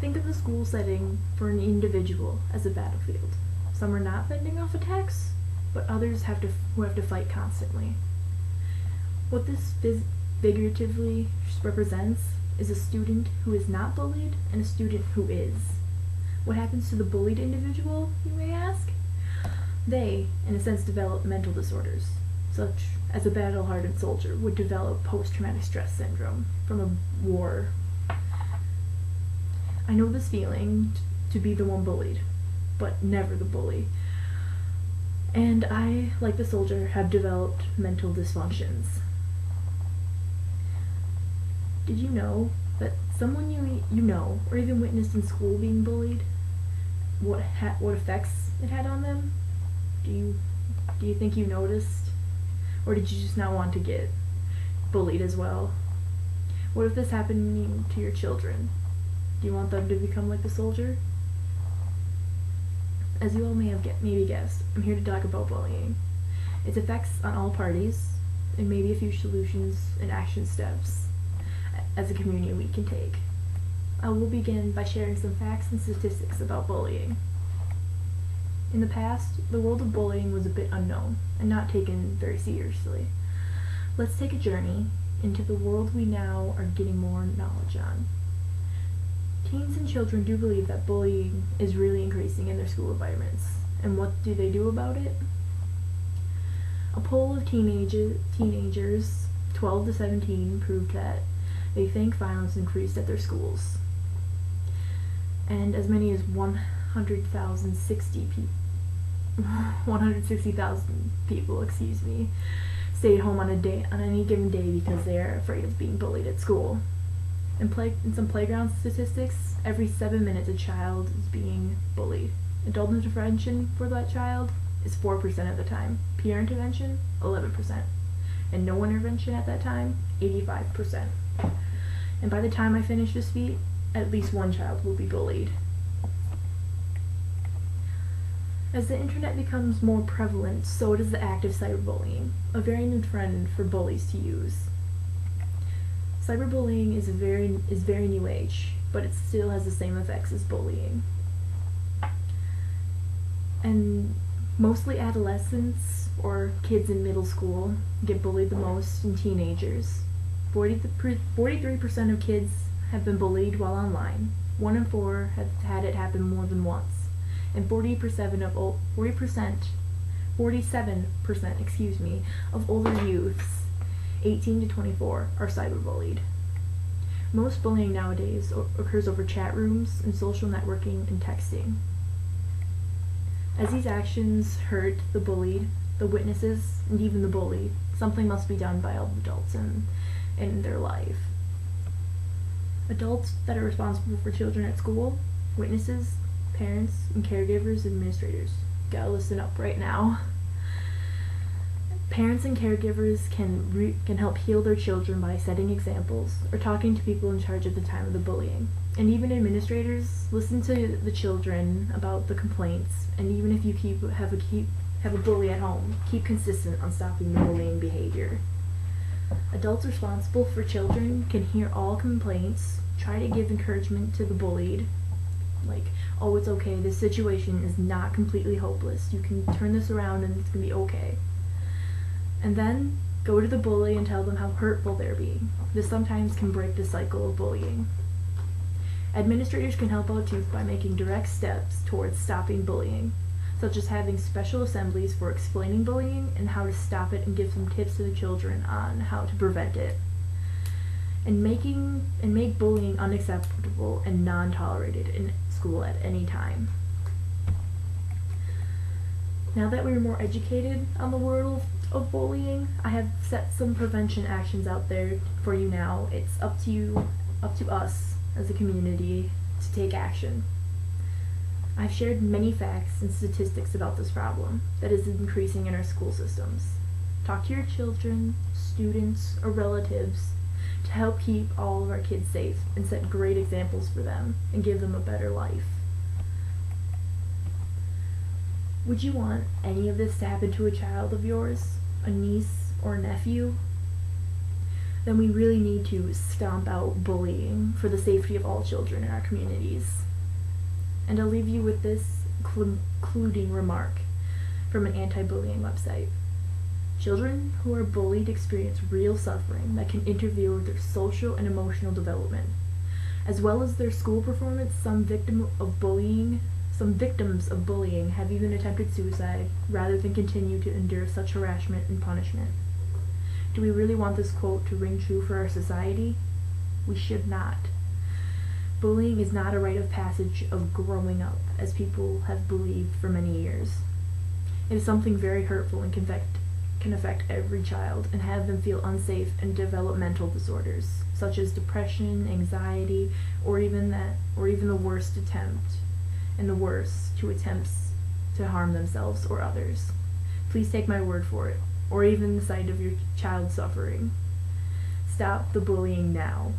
Think of the school setting for an individual as a battlefield. Some are not fending off attacks, but others who have to fight constantly. What this figuratively represents is a student who is not bullied and a student who is. What happens to the bullied individual, you may ask? They, in a sense, develop mental disorders, such as a battle-hardened soldier would develop post-traumatic stress syndrome from a war. I know this feeling to be the one bullied, but never the bully. And I, like the soldier, have developed mental dysfunctions. Did you know that someone you know, or even witnessed in school being bullied, what effects it had on them? Do you think you noticed? Or did you just not want to get bullied as well? What if this happened to your children? Do you want them to become like the soldier? As you all may have maybe guessed, I'm here to talk about bullying, its effects on all parties, and maybe a few solutions and action steps as a community we can take. I will begin by sharing some facts and statistics about bullying. In the past, the world of bullying was a bit unknown and not taken very seriously. Let's take a journey into the world we now are getting more knowledge on. Teens and children do believe that bullying is really increasing in their school environments. And what do they do about it? A poll of teenagers 12 to 17 proved that they think violence increased at their schools. And as many as 160,000 people, stayed home on any given day because they are afraid of being bullied at school. In some playground statistics, every 7 minutes a child is being bullied. Adult intervention for that child is 4% of the time. Peer intervention, 11%. And no intervention at that time, 85%. And by the time I finish this feat, at least one child will be bullied. As the internet becomes more prevalent, so does the act of cyberbullying, a very new trend for bullies to use. Cyberbullying is very new age, but it still has the same effects as bullying. And mostly adolescents or kids in middle school get bullied the most, and teenagers. 43% of kids have been bullied while online. 1 in 4 have had it happen more than once. And 47% of older youths, 18 to 24, are cyberbullied. Most bullying nowadays occurs over chat rooms and social networking and texting. As these actions hurt the bullied, the witnesses, and even the bullied, something must be done by all adults in their life. Adults that are responsible for children at school, witnesses, parents, and caregivers, administrators. Gotta listen up right now. Parents and caregivers can help heal their children by setting examples or talking to people in charge at the time of the bullying. And even administrators listen to the children about the complaints, and even if you have a bully at home, keep consistent on stopping the bullying behavior. Adults responsible for children can hear all complaints, try to give encouragement to the bullied, like, oh, it's okay, this situation is not completely hopeless, you can turn this around and it's gonna be okay. And then go to the bully and tell them how hurtful they're being. This sometimes can break the cycle of bullying. Administrators can help out too by making direct steps towards stopping bullying, such as having special assemblies for explaining bullying and how to stop it, and give some tips to the children on how to prevent it. And make bullying unacceptable and non-tolerated in school at any time. Now that we're more educated on the world of bullying, I have set some prevention actions out there for you now. It's up to us as a community to take action. I've shared many facts and statistics about this problem that is increasing in our school systems. Talk to your children, students, or relatives to help keep all of our kids safe and set great examples for them and give them a better life. Would you want any of this to happen to a child of yours, a niece or a nephew? then we really need to stomp out bullying for the safety of all children in our communities. And I'll leave you with this concluding remark from an anti-bullying website. Children who are bullied experience real suffering that can interfere with their social and emotional development. As well as their school performance, some victims of bullying have even attempted suicide rather than continue to endure such harassment and punishment. Do we really want this quote to ring true for our society? We should not. Bullying is not a rite of passage of growing up, as people have believed for many years. It is something very hurtful and can affect every child and have them feel unsafe and develop mental disorders, such as depression, anxiety, or even the worst attempts to harm themselves or others. Please take my word for it, or even the sight of your child suffering. Stop the bullying now.